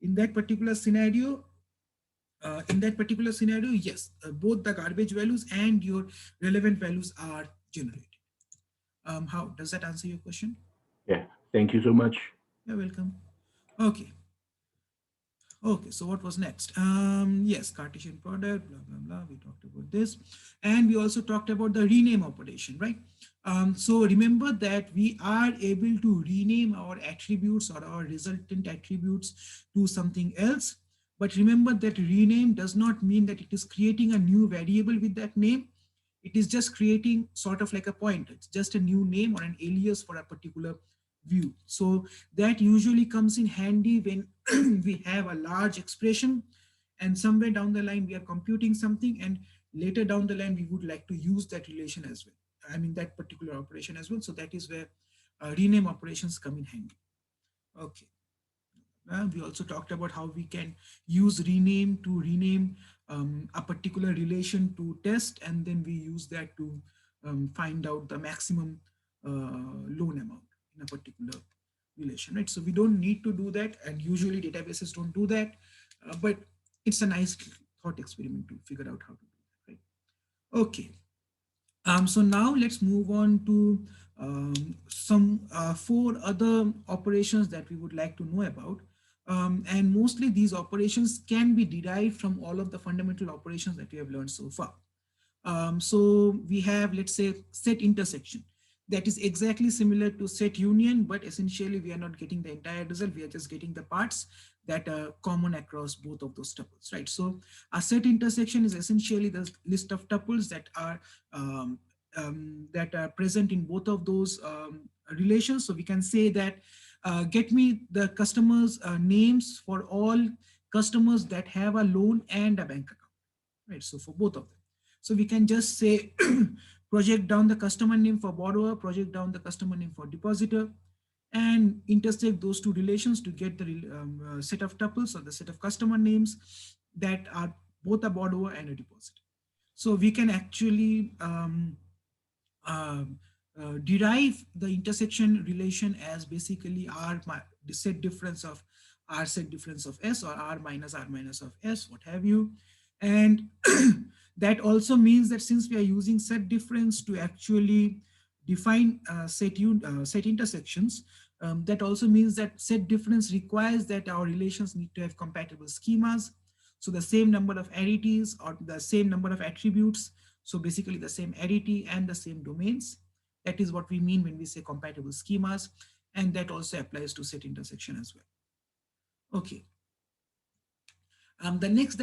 in that particular scenario, yes, both the garbage values and your relevant values are generated. How does that answer your question? Yeah. Thank you so much. You're welcome. Okay. Okay, so what was next? Yes, Cartesian product, blah, blah, blah. We talked about this. And we also talked about the rename operation, right? So remember that we are able to rename our attributes or our resultant attributes to something else. But remember that rename does not mean that it is creating a new variable with that name. It is just creating sort of like a pointer. It's just a new name or an alias for a particular view. So that usually comes in handy when we have a large expression and somewhere down the line we are computing something, and later down the line we would like to use that relation as well. I mean that particular operation as well. So that is where rename operations come in handy. Okay. We also talked about how we can use rename to rename a particular relation to test, and then we use that to find out the maximum loan amount in a particular relation, right? So we don't need to do that, and usually databases don't do that, but it's a nice thought experiment to figure out how to do that, right? Okay. So now let's move on to some four other operations that we would like to know about. And mostly these operations can be derived from all of the fundamental operations that we have learned so far. So we have, let's say, set intersection. That is exactly similar to set union, but essentially we are not getting the entire result. We are just getting the parts that are common across both of those tuples, right? So a set intersection is essentially the list of tuples that are present in both of those relations. So we can say that get me the customers' names for all customers that have a loan and a bank account, right? So for both of them. So we can just say project down the customer name for borrower, project down the customer name for depositor, and intersect those two relations to get the set of tuples or the set of customer names that are both a borrower and a depositor. So we can actually derive the intersection relation as basically the set difference of r set difference of s, or r minus of s, what have you. And that also means that since we are using set difference to actually define set intersections, that also means that set difference requires that our relations need to have compatible schemas. So the same number of arities or the same number of attributes. So basically the same arity and the same domains. That is what we mean when we say compatible schemas. And that also applies to set intersection as well. Okay. The next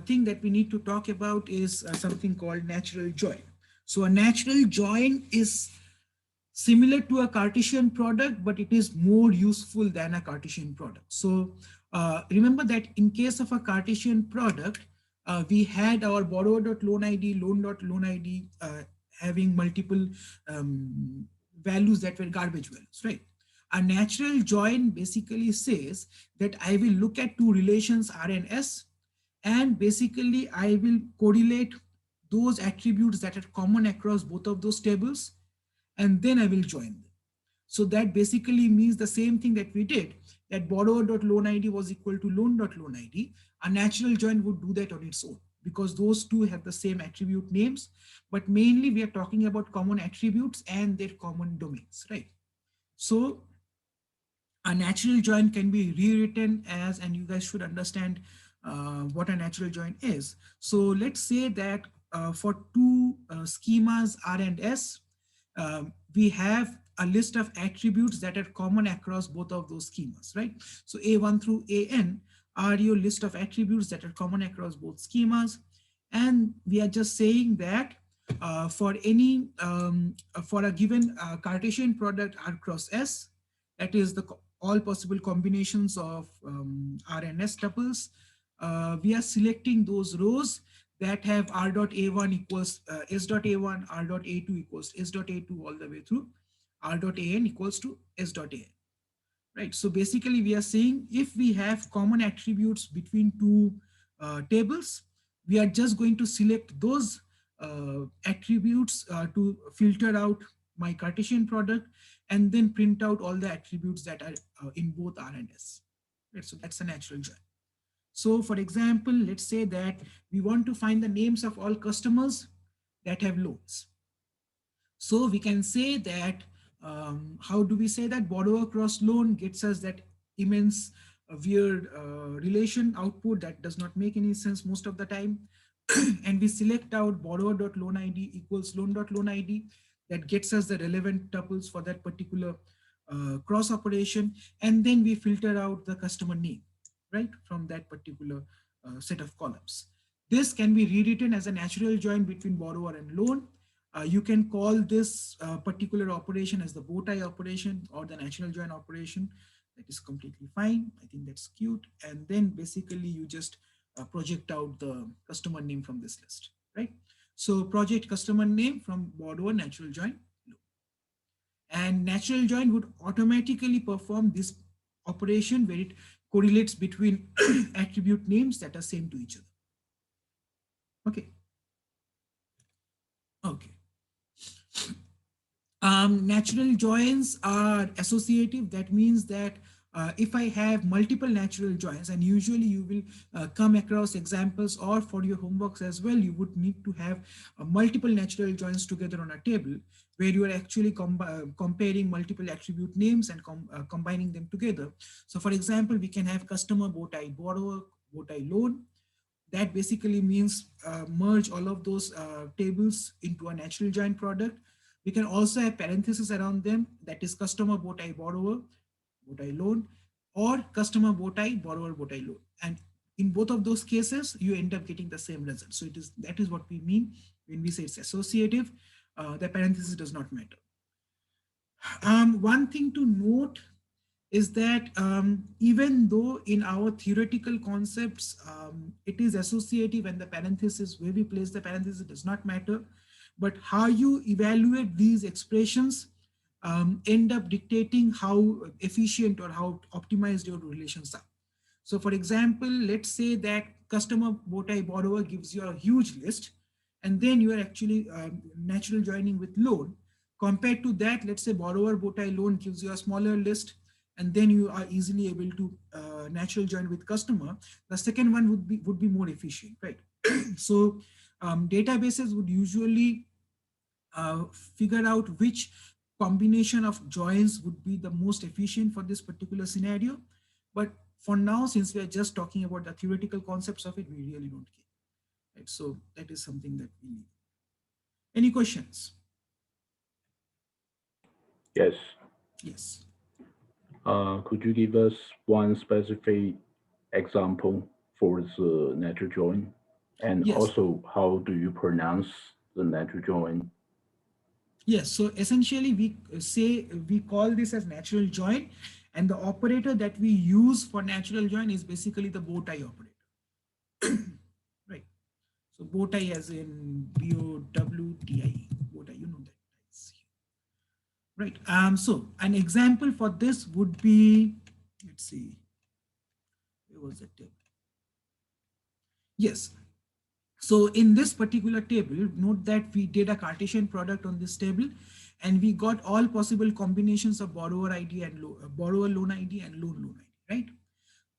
thing that we need to talk about is something called natural join. So a natural join is similar to a Cartesian product, but it is more useful than a Cartesian product. So remember that in case of a Cartesian product, we had our borrower.loan ID, loan.loan ID having multiple values that were garbage values, right? A natural join basically says that I will look at two relations R and S, and basically I will correlate those attributes that are common across both of those tables, and then I will join them. So that basically means the same thing that we did, that borrower.loan ID was equal to loan.loan ID. A natural join would do that on its own because those two have the same attribute names, but mainly we are talking about common attributes and their common domains, right? So a natural join can be rewritten as, and you guys should understand what a natural join is. So let's say that for two schemas R and S, we have a list of attributes that are common across both of those schemas, right? So A1 through AN are your list of attributes that are common across both schemas. And we are just saying that for any, for a given Cartesian product R cross S, that is the all possible combinations of R and S tuples, we are selecting those rows that have r dot a1 equals s dot a1, r dot a2 equals s dot a2 all the way through r dot an equals to s dot an, right? So basically we are saying if we have common attributes between two tables, we are just going to select those attributes to filter out my Cartesian product, and then print out all the attributes that are in both R and S. right? So that's a natural join. So for example, let's say that we want to find the names of all customers that have loans. So we can say that, how do we say that? Borrower cross loan gets us that immense weird relation output that does not make any sense most of the time. And we select out borrower.loan ID equals loan.loan ID. That gets us the relevant tuples for that particular cross operation. And then we filter out the customer name, right, from that particular set of columns. This can be rewritten as a natural join between borrower and loan. You can call this particular operation as the bow tie operation or the natural join operation. That is completely fine. I think that's cute. And then basically you just project out the customer name from this list, right? So project customer name from borrower natural join, and natural join would automatically perform this operation where it correlates between attribute names that are same to each other. Okay. Okay. Natural joins are associative. That means that if I have multiple natural joins, and usually you will come across examples, or for your homeworks as well, you would need to have multiple natural joins together on a table where you are actually comparing multiple attribute names and combining them together. So for example, we can have customer bow tie borrower, bow tie loan. That basically means merge all of those tables into a natural join product. We can also have parentheses around them, that is customer bow tie borrower, bow tie loan, or customer bow tie borrower, bow tie loan. And in both of those cases, you end up getting the same result. So that is what we mean when we say it's associative. The parenthesis does not matter. One thing to note is that even though in our theoretical concepts, it is associative and the parenthesis, where we place the parenthesis does not matter, but how you evaluate these expressions end up dictating how efficient or how optimized your relations are. So for example, let's say that customer bow tie borrower gives you a huge list, and then you are actually natural joining with loan. Compared to that, let's say borrower bow tie loan gives you a smaller list, and then you are easily able to natural join with customer. The second one would be more efficient, right? So databases would usually figure out which combination of joins would be the most efficient for this particular scenario. But for now, since we are just talking about the theoretical concepts of it, we really don't care. Right? So that is something that we need. Any questions? Yes. Yes. Could you give us one specific example for the natural join? And Yes. also, how do you pronounce the natural join? Yes. So essentially, we say we call this as natural join, and the operator that we use for natural join is basically the bow tie operator. Right. So bow tie as in BOWTIE, bow tie, you know that. Right. So an example for this would be, let's see, where was the table? Yes. So in this particular table, note that we did a Cartesian product on this table, and we got all possible combinations of borrower ID and borrower loan ID and loan ID, right?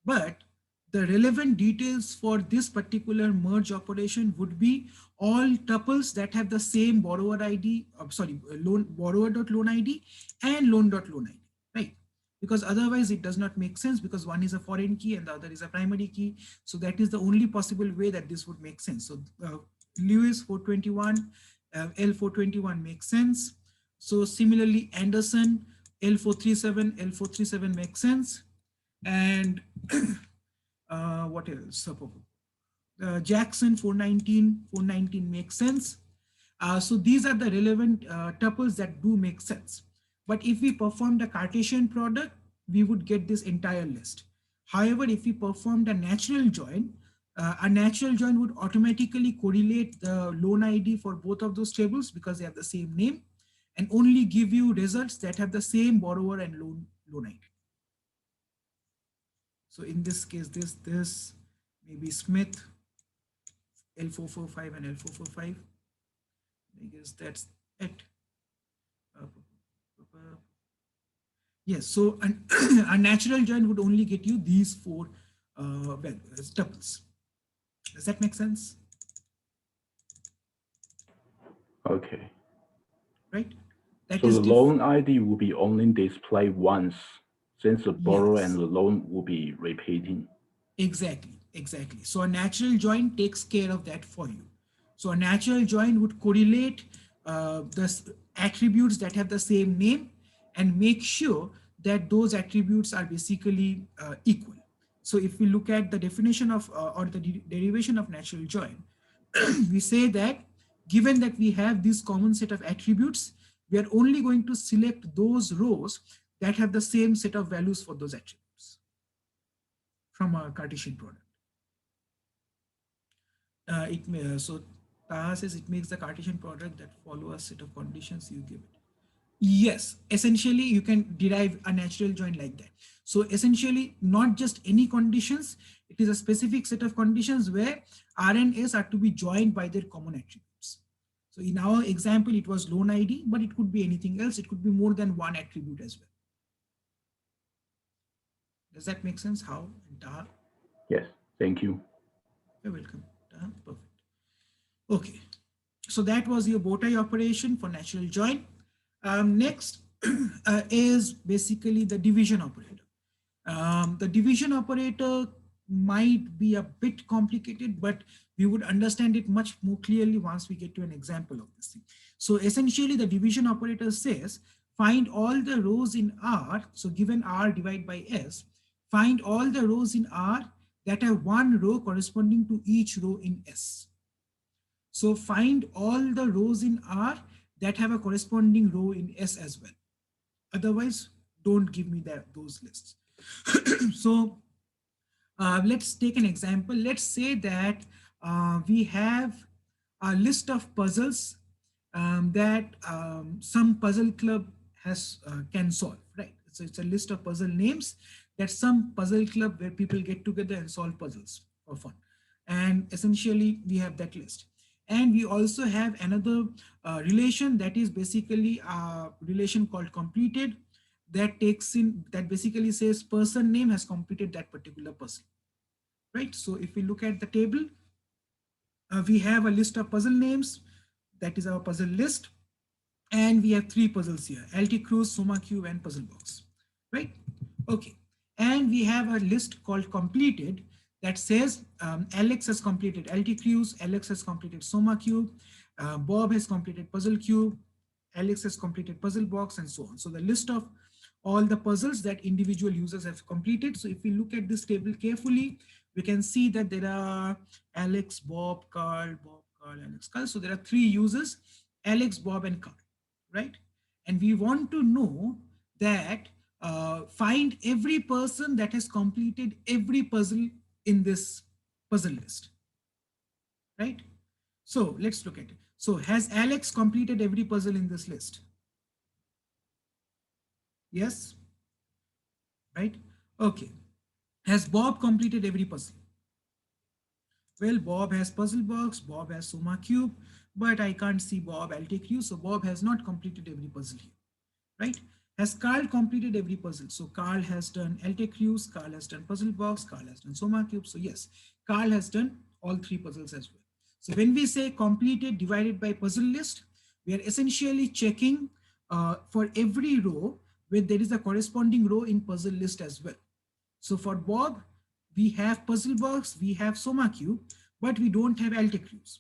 But the relevant details for this particular merge operation would be all tuples that have the same borrower ID, loan borrower.loan ID and loan.loan ID, right? Because otherwise it does not make sense, because one is a foreign key and the other is a primary key. So that is the only possible way that this would make sense. So Lewis 421, L421 makes sense. So similarly, Anderson L437 makes sense. And what else? Jackson 419 makes sense. So these are the relevant tuples that do make sense. But if we perform the Cartesian product, we would get this entire list. However, if we performed a natural join would automatically correlate the loan ID for both of those tables because they have the same name, and only give you results that have the same borrower and loan ID. So in this case, this maybe Smith L445 and L445. I guess that's it. Uh, Yes, so a natural join would only get you these four tuples. Does that make sense? Okay. Right? That So is the diff. loan ID will be only displayed once, since the borrower and Yes, the loan will be repeating. exactly, exactly. So a natural join takes care of that for you. So a natural join would correlate attributes that have the same name and make sure that those attributes are basically equal. So if we look at the definition of or the derivation of natural join, we say that given that we have this common set of attributes, we are only going to select those rows that have the same set of values for those attributes from a Cartesian product. So Taha says it makes the Cartesian product that follow a set of conditions you give it. Yes, essentially you can derive a natural join like that. So essentially not just any conditions, it is a specific set of conditions where R and S are to be joined by their common attributes. So in our example, it was loan ID, but it could be anything else. It could be more than one attribute as well. Does that make sense? How? Taha? Yes, thank you. You're welcome. Taha? Perfect. Okay. So that was your bow tie operation for natural join. Next is basically the division operator. The division operator might be a bit complicated, but we would understand it much more clearly once we get to an example of this thing. So essentially the division operator says, find all the rows in R. So given R divided by S, find all the rows in R that have one row corresponding to each row in S. So find all the rows in R that have a corresponding row in S as well. Otherwise, don't give me those lists. So let's take an example. Let's say that we have a list of puzzles that some puzzle club has can solve, right? So it's a list of puzzle names that some puzzle club where people get together and solve puzzles for fun. And essentially, we have that list. And we also have another relation that is basically a relation called completed that takes in, that basically says person name has completed that particular puzzle, right? So if we look at the table, we have a list of puzzle names. That is our puzzle list. And we have three puzzles here: LT Cruise, Soma Cube, and Puzzle Box, right? Okay. And we have a list called completed that says Alex has completed LT Cruise, Alex has completed Soma Cube, Bob has completed Puzzle Cube, Alex has completed Puzzle Box, and so on. So the list of all the puzzles that individual users have completed. So if we look at this table carefully, we can see that there are Alex, Bob, Carl, Alex, Carl. So there are three users, Alex, Bob, and Carl, right? And we want to know that find every person that has completed every puzzle in this puzzle list, right? So let's look at it. So has Alex completed every puzzle in this list? Yes, right? Okay. Has Bob completed every puzzle? Well, Bob has puzzle box, Bob has Soma cube, but I can't see Bob. I'll take you. So Bob has not completed every puzzle here, right? Has Carl completed every puzzle? So Carl has done LT Cruise, Carl has done puzzle box, Carl has done Soma cube. So yes, Carl has done all three puzzles as well. So when we say completed divided by puzzle list, we are essentially checking for every row where there is a corresponding row in puzzle list as well. So for Bob, we have puzzle box, we have Soma cube, but we don't have LT Cruise.